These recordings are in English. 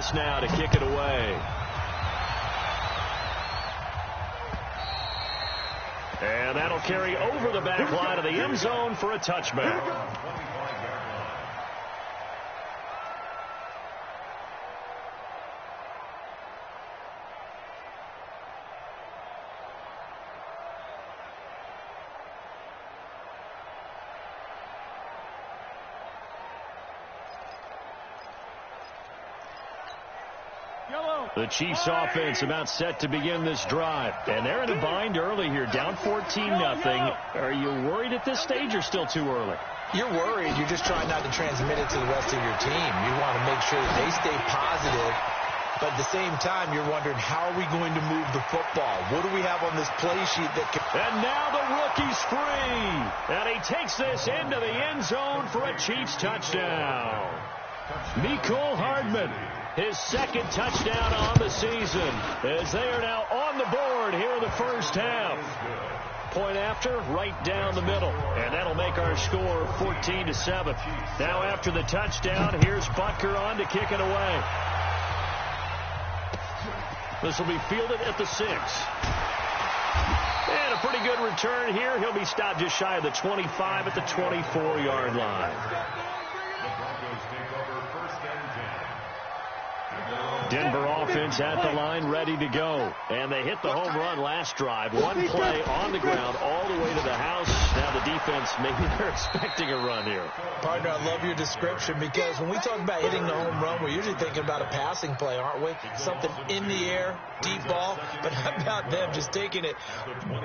pass now to kick it away. And that'll carry over the back line of the end zone for a touchback. The Chiefs offense about set to begin this drive. And they're in a bind early here, down 14-0. Are you worried at this stage or still too early? You're worried. You're just trying not to transmit it to the rest of your team. You want to make sure that they stay positive. But at the same time, you're wondering, how are we going to move the football? What do we have on this play sheet that can... And now the rookie's free. And he takes this into the end zone for a Chiefs touchdown. Mecole Hardman, his second touchdown on the season, as they are now on the board here in the first half. Point after, right down the middle. And that'll make our score 14-7. Now after the touchdown, here's Butker on to kick it away. This will be fielded at the 6. And a pretty good return here. He'll be stopped just shy of the 25 at the 24-yard line. Denver offense at the line, ready to go. And they hit the home run last drive. One play on the ground all the way to the house. Now the defense, maybe they're expecting a run here. Partner, I love your description, because when we talk about hitting the home run, we're usually thinking about a passing play, aren't we? Something in the air, deep ball. But how about them just taking it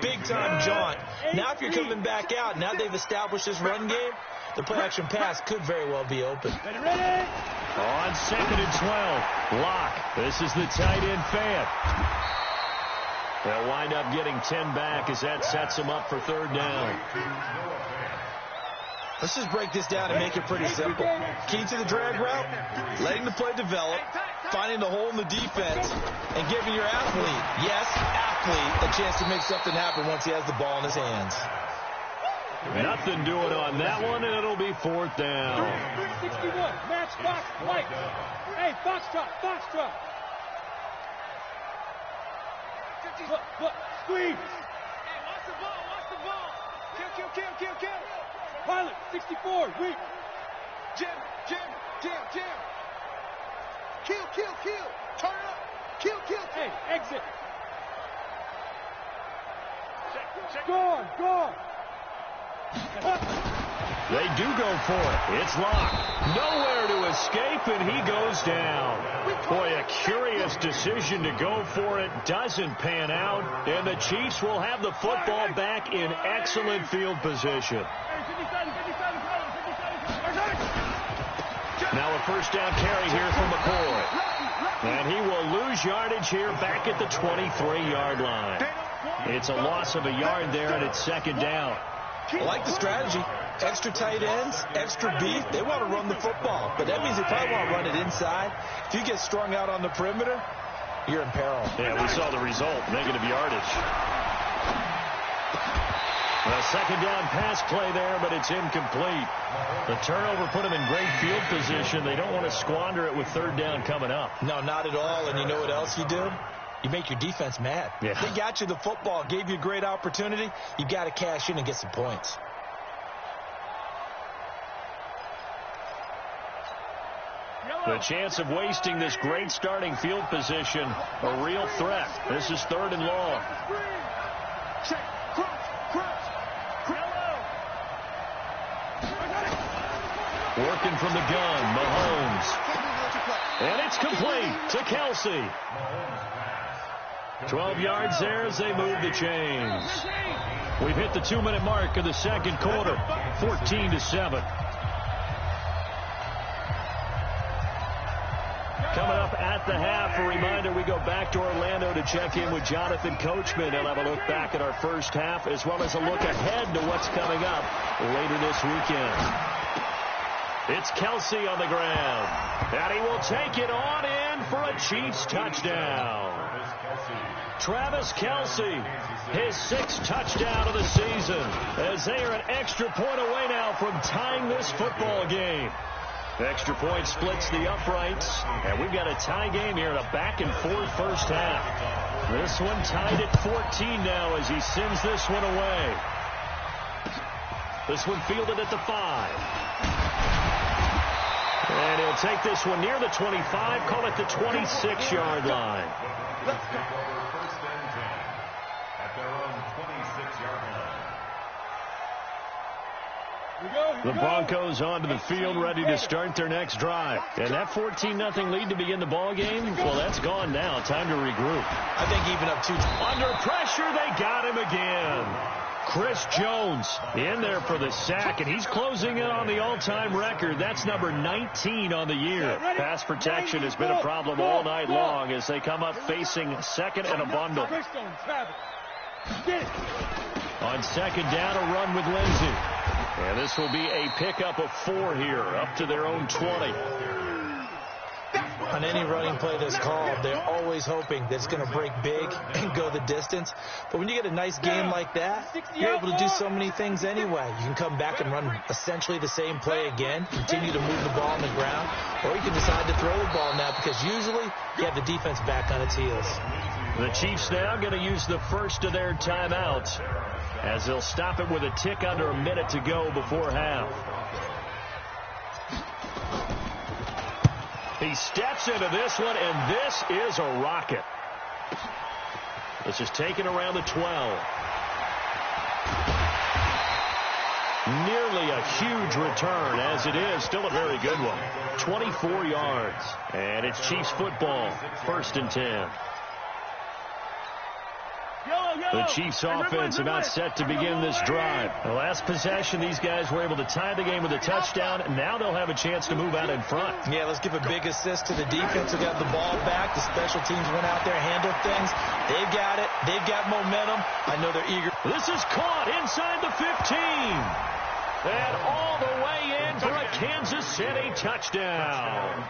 big-time jaunt? Now if you're coming back out, now they've established this run game, the play-action pass could very well be open. Ready? On 2nd and 12, Locke. This is the tight end, Fant. They'll wind up getting 10 back as that sets them up for 3rd down. Let's just break this down and make it pretty simple. Key to the drag route, letting the play develop, finding the hole in the defense, and giving your athlete, yes, athlete, a chance to make something happen once he has the ball in his hands. Nothing doing on that one, and it'll be 4th down. 61, match box, white. Hey, box drop, box drop. Look, squeeze. Hey, watch the ball. Kill. Pilot, 64, weak. Jim. Kill. Turn it up. Kill. Hey, exit. Gone. They do go for it. It's Locke. Nowhere to escape, and he goes down. Boy, a curious decision to go for it. Doesn't pan out, and the Chiefs will have the football back in excellent field position. Now a first down carry here from McCoy. And he will lose yardage here back at the 23-yard line. It's a loss of a yard there, and it's 2nd down. I like the strategy. Extra tight ends, extra beef. They want to run the football, but that means they probably want to run it inside. If you get strung out on the perimeter, you're in peril. Yeah, we saw the result, negative yardage. A 2nd down pass play there, but it's incomplete. The turnover put them in great field position. They don't want to squander it with 3rd down coming up. No, not at all. And you know what else you do? You make your defense mad. Yeah. They got you the football, gave you a great opportunity. You got to cash in and get some points. The chance of wasting this great starting field position, a real threat. This is 3rd and long. Working from the gun, Mahomes. And it's complete to Kelsey. 12 yards there as they move the chains. We've hit the 2-minute mark of the 2nd quarter, 14-7. Coming up at the half, a reminder, we go back to Orlando to check in with Jonathan Coachman. He'll have a look back at our first half, as well as a look ahead to what's coming up later this weekend. It's Kelsey on the ground, and he will take it on in for a Chiefs touchdown. Travis Kelsey, his 6th touchdown of the season, as they are an extra point away now from tying this football game. Extra point splits the uprights, and we've got a tie game here in a back-and-forth first half. This one tied at 14 now as he sends this one away. This one fielded at the 5. And he'll take this one near the 25, call it the 26-yard line. Let's take over first and 10 at their own 26-yard line. The Broncos onto the field, ready to start their next drive. And that 14-0 lead to begin the ball game, well, that's gone now. Time to regroup. I think even up 2. Under pressure, they got him again. Chris Jones in there for the sack, and he's closing in on the all-time record. That's number 19 on the year. Pass protection has been a problem all night long as they come up facing second and a bundle. On second down, a run with Lindsey. And this will be a pickup of 4 here, up to their own 20. On any running play that's called, they're always hoping that it's going to break big and go the distance. But when you get a nice game like that, you're able to do so many things anyway. You can come back and run essentially the same play again, continue to move the ball on the ground, or you can decide to throw the ball now because usually you have the defense back on its heels. The Chiefs now going to use the first of their timeouts as they'll stop it with a tick under a minute to go before half. He steps into this one, and this is a rocket. This is taken around the 12. Nearly a huge return, as it is. Still a very good one. 24 yards. And it's Chiefs football. First and 10. The Chiefs offense about set to begin this drive. The last possession, these guys were able to tie the game with a touchdown, and now they'll have a chance to move out in front. Yeah, let's give a big assist to the defense who got the ball back. The special teams went out there, handled things. They've got it. They've got momentum. I know they're eager. This is caught inside the 15. And all the way in for a Kansas City touchdown.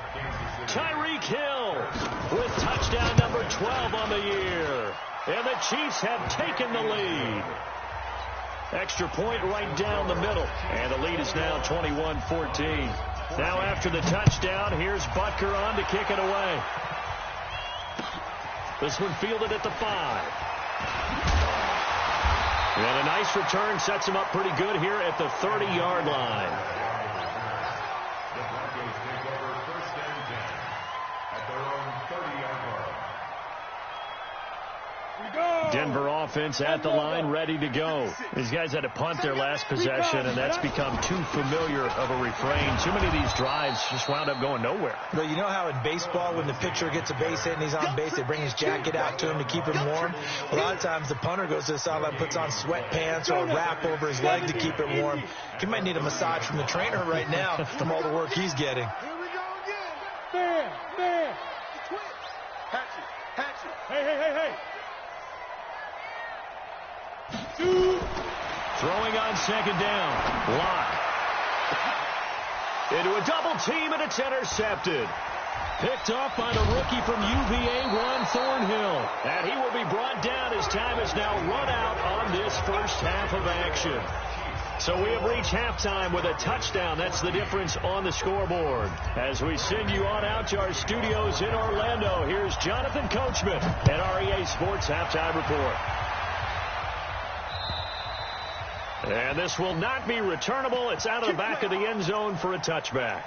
Tyreek Hill with touchdown number 12 on the year. And the Chiefs have taken the lead. Extra point right down the middle. And the lead is now 21-14. Now after the touchdown, here's Butker on to kick it away. This one fielded at the 5. And a nice return sets him up pretty good here at the 30-yard line. The Broncos take over first and 10 at their own 30-yard line. Denver offense at the line, ready to go. These guys had to punt their last possession, and that's become too familiar of a refrain. Too many of these drives just wound up going nowhere. But you know how in baseball, when the pitcher gets a base hit and he's on base, they bring his jacket out to him to keep him warm? A lot of times the punter goes to the sideline, puts on sweatpants or a wrap over his leg to keep it warm. He might need a massage from the trainer right now from all the work he's getting. Here we go again. Man. Hatchet. Hey. Throwing on second down. Lock. Into a double team, and it's intercepted. Picked off by the rookie from UVA, Ron Thornhill. And he will be brought down as time is now run out on this first half of action. So we have reached halftime with a touchdown. That's the difference on the scoreboard. As we send you on out to our studios in Orlando, here's Jonathan Coachman at REA Sports Halftime Report. And this will not be returnable. It's out of the back of the end zone for a touchback.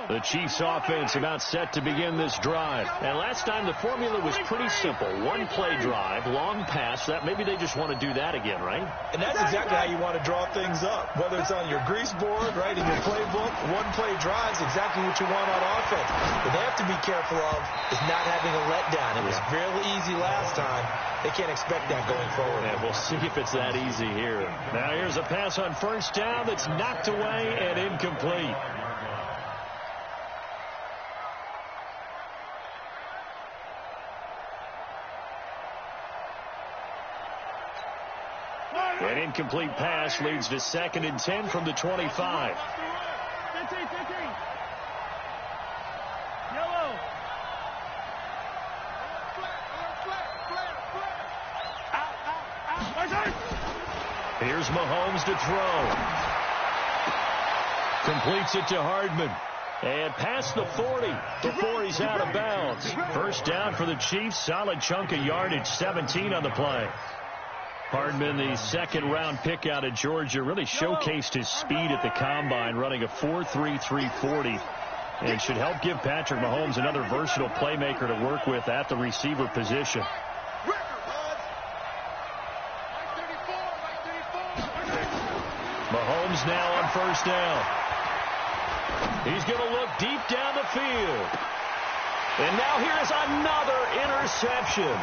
The Chiefs offense about set to begin this drive. And last time the formula was pretty simple. One play drive, long pass. That maybe they just want to do that again, right? And that's exactly how you want to draw things up. Whether it's on your grease board, right, in your playbook, one play drive is exactly what you want on offense. What they have to be careful of is not having a letdown. It was fairly easy last time. They can't expect that going forward. Yeah, we'll see if it's that easy here. Now here's a pass on first down that's knocked away and incomplete. An incomplete pass leads to 2nd and 10 from the 25. Yellow. Out. Here's Mahomes to throw. Completes it to Hardman. And past the 40 before he's out of bounds. First down for the Chiefs. Solid chunk of yardage. 17 on the play. Hardman, the second-round pick out of Georgia, really showcased his speed at the combine, running a 4.3 340. And should help give Patrick Mahomes another versatile playmaker to work with at the receiver position. Mahomes now on first down. He's going to look deep down the field. And now here is another interception.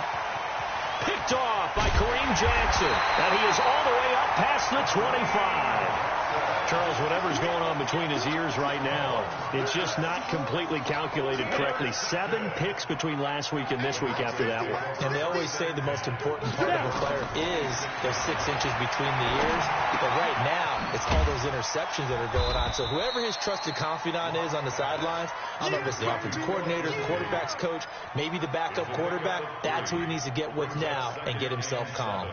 Picked off by Kareem Jackson. And he is all the way up past the 25. Charles, whatever's going on between his ears right now, it's just not completely calculated correctly. 7 picks between last week and this week after that one. And they always say the most important part of a player is those 6 inches between the ears. But right now, it's all those interceptions that are going on. So whoever his trusted confidant is on the sidelines, I don't know if it's the offensive coordinator, the quarterback's coach, maybe the backup quarterback, that's who he needs to get with now and get himself calm.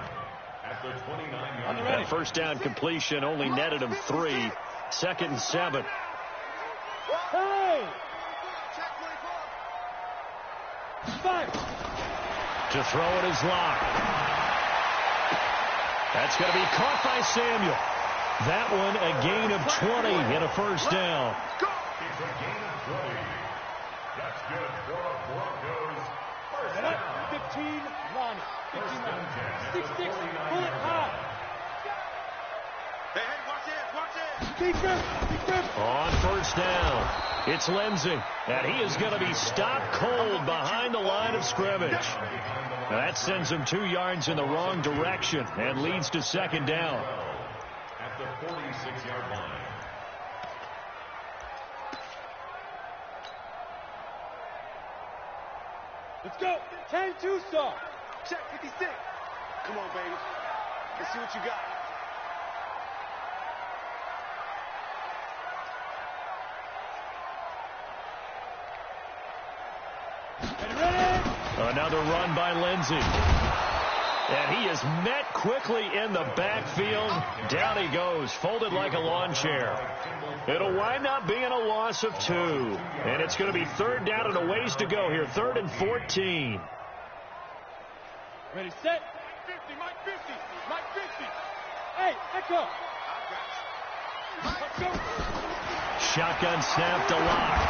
That first down completion only netted him 3. Second and 7. Hey! To throw it is locked. That's going to be caught by Samuel. That one a gain of 20 and a first down. It's a gain of 20. That's good for the Broncos. First down. 15, Ronnie. 15, 6-6, pull it high. Hey, watch it. Defense. On first down, it's Lindsey. And he is going to be stopped cold behind the line of scrimmage. That sends him 2 yards in the wrong direction and leads to second down. At the 46-yard line. Let's go. 10-2 start. Check 56. Come on, baby. Let's see what you got. Another run by Lindsey. And he is met quickly in the backfield. Down he goes, folded like a lawn chair. It'll wind up being a loss of 2. And it's going to be third down and a ways to go here. 3rd and 14. Ready, set. Mike 50. Mike 50. Hey, Echo. Let's go. Shotgun snap to Lock.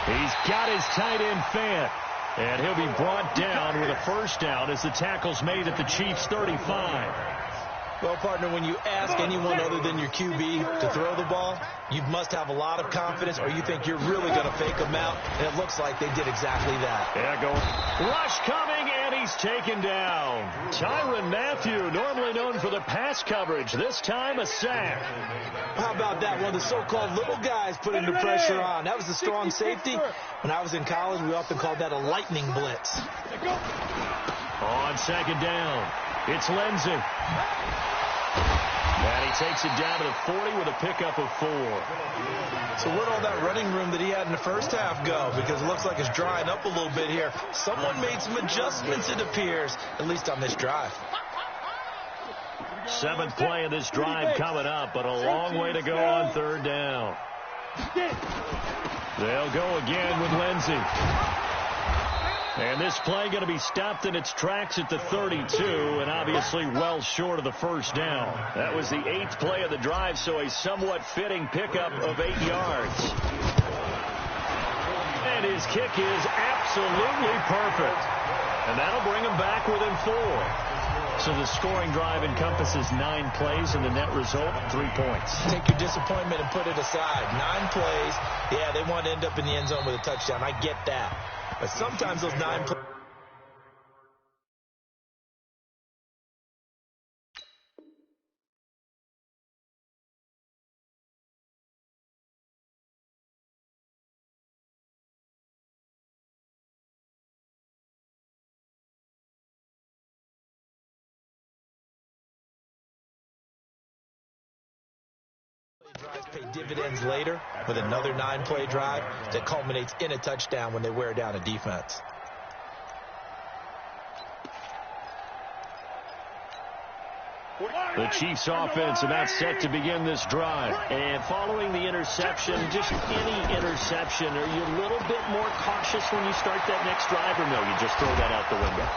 He's got his tight end Fant. And he'll be brought down with a first down as the tackle's made at the Chiefs' 35. Well, partner, when you ask anyone other than your QB to throw the ball, you must have a lot of confidence, or you think you're really going to fake them out, and it looks like they did exactly that. Yeah, go. Rush coming, and he's taken down. Tyrann Mathieu, normally known for the pass coverage, this time a sack. How about that? One of the so-called little guys putting the pressure on. That was the strong safety. When I was in college, we often called that a lightning blitz. On second down, it's Lindsey. And he takes it down to the 40 with a pickup of 4. So where'd all that running room that he had in the first half go? Because it looks like it's drying up a little bit here. Someone made some adjustments, it appears, at least on this drive. 7th play of this drive coming up, but a long way to go on third down. They'll go again with Lindsey. And this play going to be stopped in its tracks at the 32, and obviously well short of the first down. That was the 8th play of the drive, so a somewhat fitting pickup of 8 yards. And his kick is absolutely perfect. And that'll bring him back within 4. So the scoring drive encompasses 9 plays, and the net result, 3 points. Take your disappointment and put it aside. 9 plays. Yeah, they want to end up in the end zone with a touchdown. I get that. But sometimes those 9 plays. Drives pay dividends later with another 9-play drive that culminates in a touchdown when they wear down a defense. The Chiefs offense about set to begin this drive. And following the interception, just any interception, are you a little bit more cautious when you start that next drive, or no, you just throw that out the window?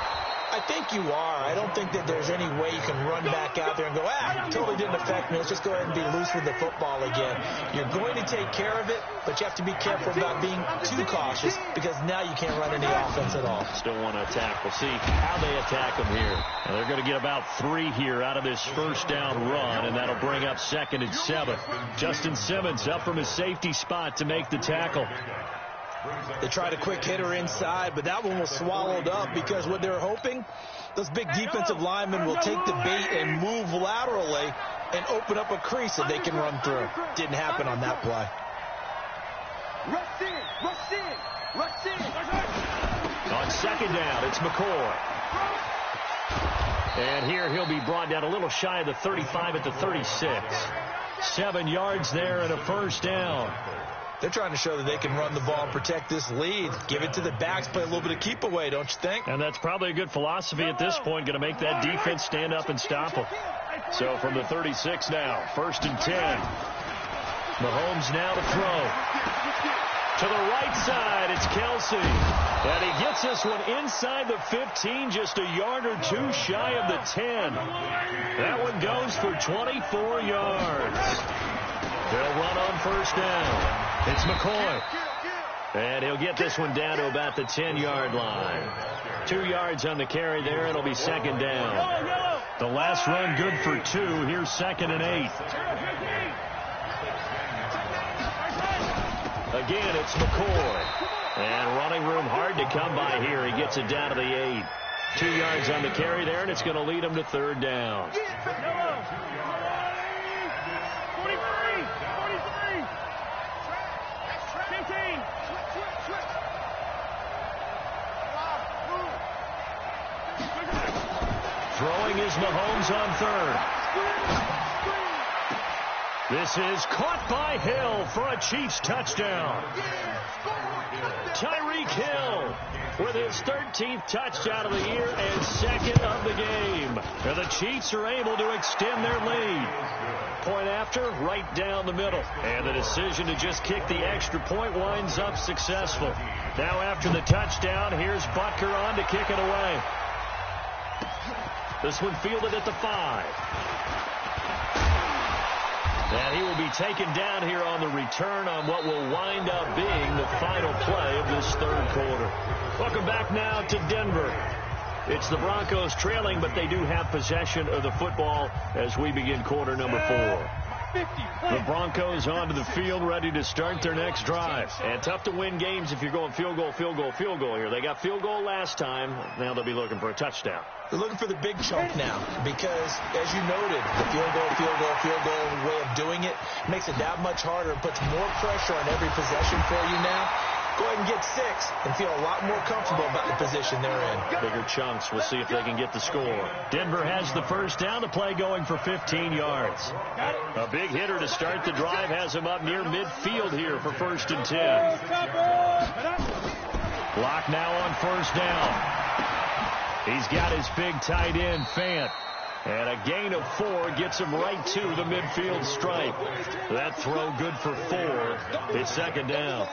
I think you are. I don't think that there's any way you can run back out there and go, totally didn't affect me. Let's just go ahead and be loose with the football again. You're going to take care of it, but you have to be careful about being too cautious because now you can't run any offense at all. Still want to attack. We'll see how they attack them here. And they're going to get about 3 here out of this first down run, and that'll bring up 2nd and 7. Justin Simmons up from his safety spot to make the tackle. They tried a quick hitter inside, but that one was swallowed up because what they're hoping, those big defensive linemen will take the bait and move laterally and open up a crease that they can run through. Didn't happen on that play. On 2nd down, it's McCoy. And here he'll be brought down a little shy of the 35 at the 36. 7 yards there and a first down. They're trying to show that they can run the ball and protect this lead. Give it to the backs, play a little bit of keep away, don't you think? And that's probably a good philosophy at this point, going to make that defense stand up and stop them. So from the 36 now, 1st and 10. Mahomes now to throw. To the right side, it's Kelsey. And he gets this one inside the 15, just a yard or 2 shy of the 10. That one goes for 24 yards. They'll run on 1st down. It's McCoy. And he'll get this one down to about the 10-yard line. 2 yards on the carry there. It'll be 2nd down. The last run good for 2. Here's 2nd and 8. Again, it's McCoy. And running room hard to come by here. He gets it down to the 8. 2 yards on the carry there, and it's going to lead him to 3rd down. Throwing is Mahomes on 3rd. This is caught by Hill for a Chiefs touchdown. Tyreek Hill with his 13th touchdown of the year and 2nd of the game. And the Chiefs are able to extend their lead. Point after, right down the middle. And the decision to just kick the extra point winds up successful. Now after the touchdown, here's Butker on to kick it away. This one fielded at the 5. And he will be taken down here on the return on what will wind up being the final play of this 3rd quarter. Welcome back now to Denver. It's the Broncos trailing, but they do have possession of the football as we begin quarter number 4. The Broncos onto the field, ready to start their next drive. And tough to win games if you're going field goal, field goal, field goal here. They got field goal last time. Now they'll be looking for a touchdown. They're looking for the big chunk now because, as you noted, the field goal way of doing it makes it that much harder and puts more pressure on every possession for you now. Go ahead and get 6 and feel a lot more comfortable about the position they're in. Bigger chunks. We'll see if they can get the score. Denver has the first down. The play going for 15 yards. A big hitter to start the drive has him up near midfield here for 1st and 10. Block now on 1st down. He's got his big tight end, Fant. And a gain of 4 gets him right to the midfield stripe. That throw good for 4. It's 2nd down.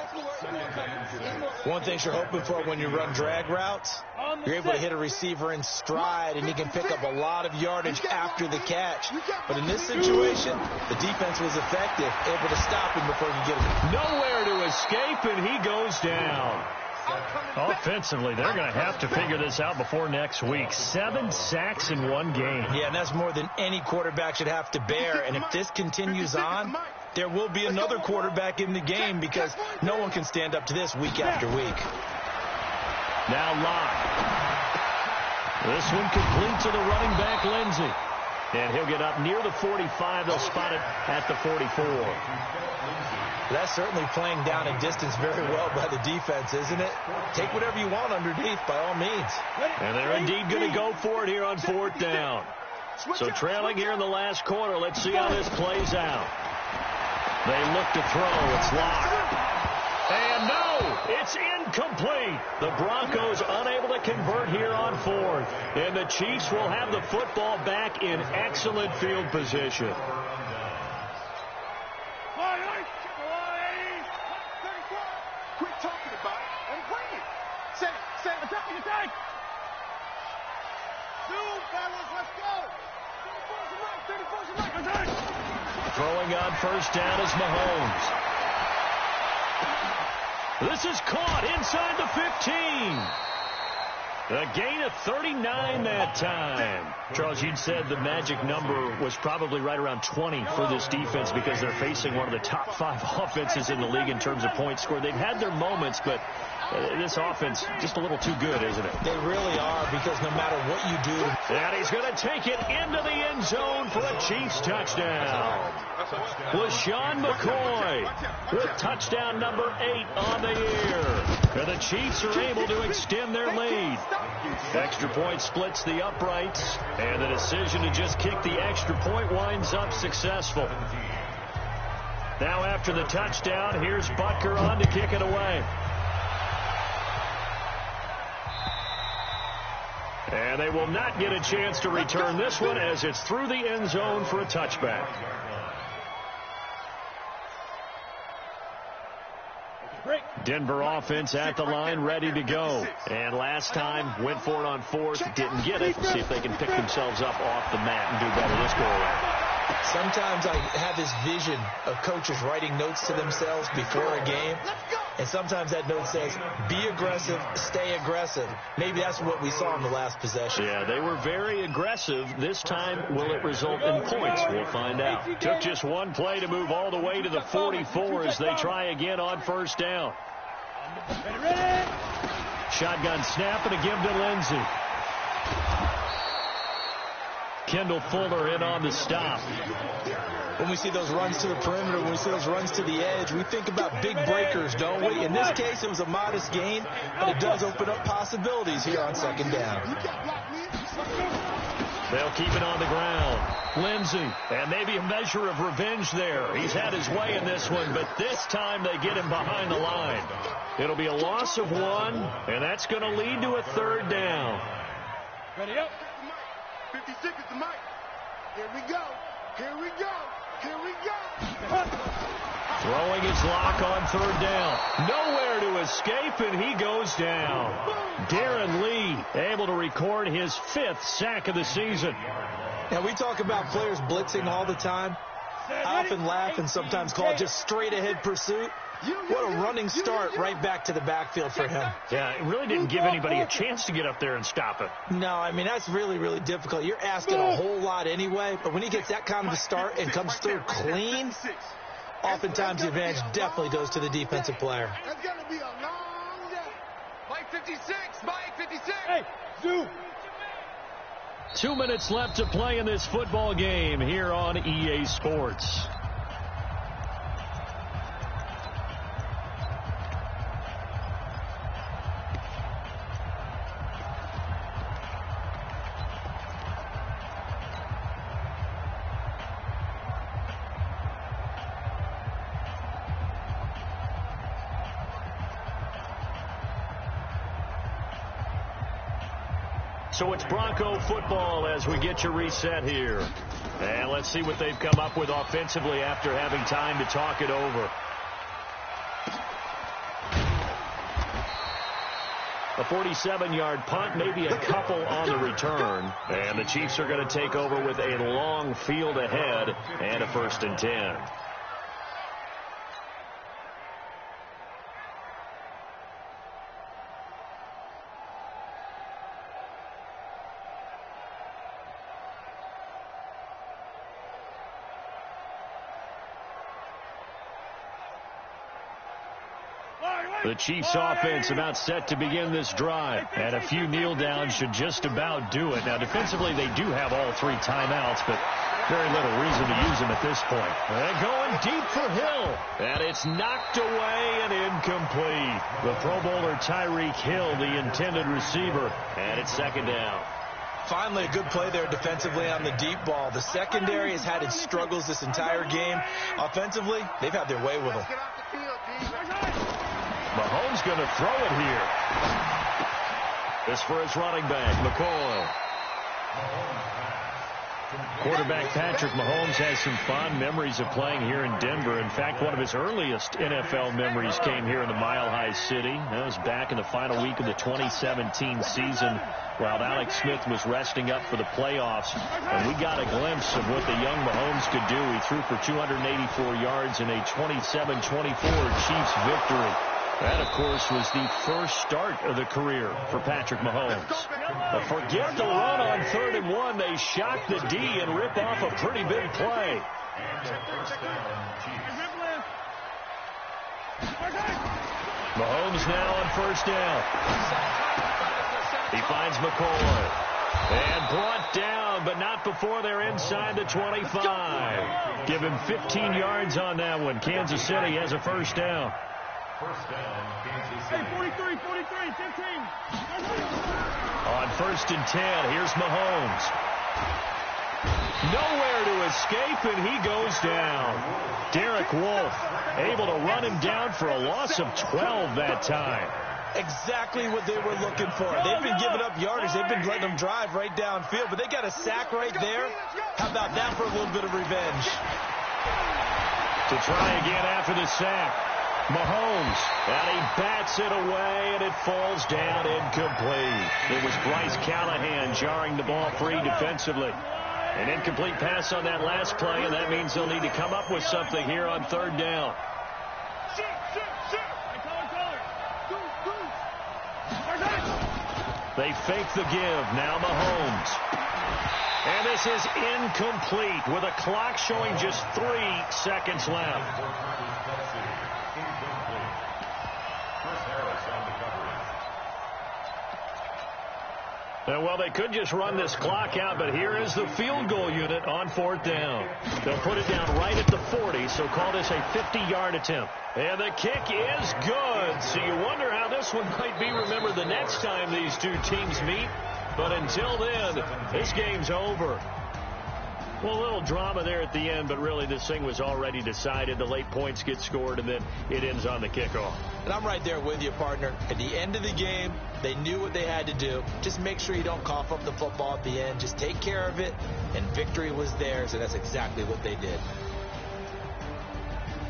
One thing you're hoping for when you run drag routes, you're able to hit a receiver in stride, and he can pick up a lot of yardage after the catch. But in this situation, the defense was effective, able to stop him before he could get him. Nowhere to escape, and he goes down. Offensively, they're going to have to figure this out before next week. 7 sacks in 1 game. Yeah, and that's more than any quarterback should have to bear. And if this continues on, there will be another quarterback in the game because no one can stand up to this week after week. Now Locke. This one complete to the running back, Lindsey. And he'll get up near the 45. They'll spot it at the 44. That's certainly playing down in distance very well by the defense, isn't it? Take whatever you want underneath, by all means. And they're indeed going to go for it here on 4th down. So trailing here in the last quarter. Let's see how this plays out. They look to throw. It's Locke. And no, it's incomplete. The Broncos unable to convert here on fourth. And the Chiefs will have the football back in excellent field position. Quit talking about it and bring it. Say it. Attack. Two, fellas, let's go. 34's right. Throwing on first down is Mahomes. This is caught inside the 15. A gain of 39 that time. Charles, you'd said the magic number was probably right around 20 for this defense because they're facing one of the top 5 offenses in the league in terms of points scored. They've had their moments, but this offense just a little too good, isn't it? They really are, because no matter what you do. And he's going to take it into the end zone for a Chiefs touchdown. LaShawn McCoy with touchdown number 8 on the year. And the Chiefs are able to extend their lead. Extra point splits the uprights, and the decision to just kick the extra point winds up successful. Now after the touchdown, here's Butker on to kick it away. And they will not get a chance to return this one as it's through the end zone for a touchback. Denver offense at the line, ready to go. And last time, went for it on fourth, didn't get it. See if they can pick themselves up off the mat and do better this go-around. Sometimes I have this vision of coaches writing notes to themselves before a game. And sometimes that note says, be aggressive, stay aggressive. Maybe that's what we saw in the last possession. Yeah, they were very aggressive. This time, will it result in points? We'll find out. Took just one play to move all the way to the 44 as they try again on first down. Shotgun snap and a give to Lindsey. Kendall Fuller in on the stop. When we see those runs to the perimeter, when we see those runs to the edge, we think about big breakers, don't we? In this case, it was a modest gain, but it does open up possibilities here on second down. They'll keep it on the ground. Lindsey, and maybe a measure of revenge there. He's had his way in this one, but this time they get him behind the line. It'll be a loss of 1, and that's going to lead to a third down. Ready up. 56 is the mic. Here we go. Throwing his lock on third down. Nowhere to escape, and he goes down. Darren Lee able to record his 5th sack of the season. Now, we talk about players blitzing all the time. I often laugh and sometimes call it just straight-ahead pursuit. What a running start right back to the backfield for him. Yeah, it really didn't give anybody a chance to get up there and stop it. No, I mean, that's really, really difficult. You're asking a whole lot anyway, but when he gets that kind of a start and comes through clean, oftentimes the advantage definitely goes to the defensive player. That's going to be a long day. Mike 56, Mike 56. Hey, Zoo. 2 minutes left to play in this football game here on EA Sports. So it's Bronco football as we get you reset here. And let's see what they've come up with offensively after having time to talk it over. A 47-yard punt, maybe a couple on the return. And the Chiefs are going to take over with a long field ahead and a 1st and 10. The Chiefs offense about set to begin this drive. And a few kneel downs should just about do it. Now, defensively, they do have all 3 timeouts, but very little reason to use them at this point. They're going deep for Hill. And it's knocked away and incomplete. The Pro Bowler Tyreek Hill, the intended receiver. And it's 2nd down. Finally, a good play there defensively on the deep ball. The secondary has had its struggles this entire game. Offensively, they've had their way with them. Get off the field, D. Mahomes going to throw it here. This for his running back, McCoy. Quarterback Patrick Mahomes has some fond memories of playing here in Denver. In fact, one of his earliest NFL memories came here in the Mile High City. That was back in the final week of the 2017 season while Alex Smith was resting up for the playoffs. And we got a glimpse of what the young Mahomes could do. He threw for 284 yards in a 27-24 Chiefs victory. That, of course, was the first start of the career for Patrick Mahomes. But forget the run on 3rd and 1. They shock the D and rip off a pretty big play. Mahomes now on 1st down. He finds McCoy. And brought down, but not before they're inside the 25. Give him 15 yards on that one. Kansas City has a 1st down. First down, Kansas City. Hey, 43, 15. On 1st and 10, here's Mahomes. Nowhere to escape, and he goes down. Derek Wolfe able to run him down for a loss of 12 that time. Exactly what they were looking for. They've been giving up yardage. They've been letting them drive right downfield, but they got a sack right there. How about that for a little bit of revenge? To try again after the sack. Mahomes, and he bats it away, and it falls down incomplete. It was Bryce Callahan jarring the ball free defensively. An incomplete pass on that last play, and that means they'll need to come up with something here on 3rd down. They fake the give. Now Mahomes. And this is incomplete with a clock showing just 3 seconds left. Well, they could just run this clock out, but here is the field goal unit on 4th down. They'll put it down right at the 40, so call this a 50-yard attempt. And the kick is good, so you wonder how this one might be remembered the next time these two teams meet. But until then, this game's over. Well, a little drama there at the end, but really this thing was already decided. The late points get scored, and then it ends on the kickoff. And I'm right there with you, partner. At the end of the game, they knew what they had to do. Just make sure you don't cough up the football at the end. Just take care of it, and victory was theirs, and that's exactly what they did.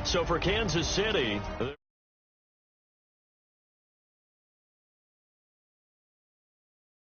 So for Kansas City...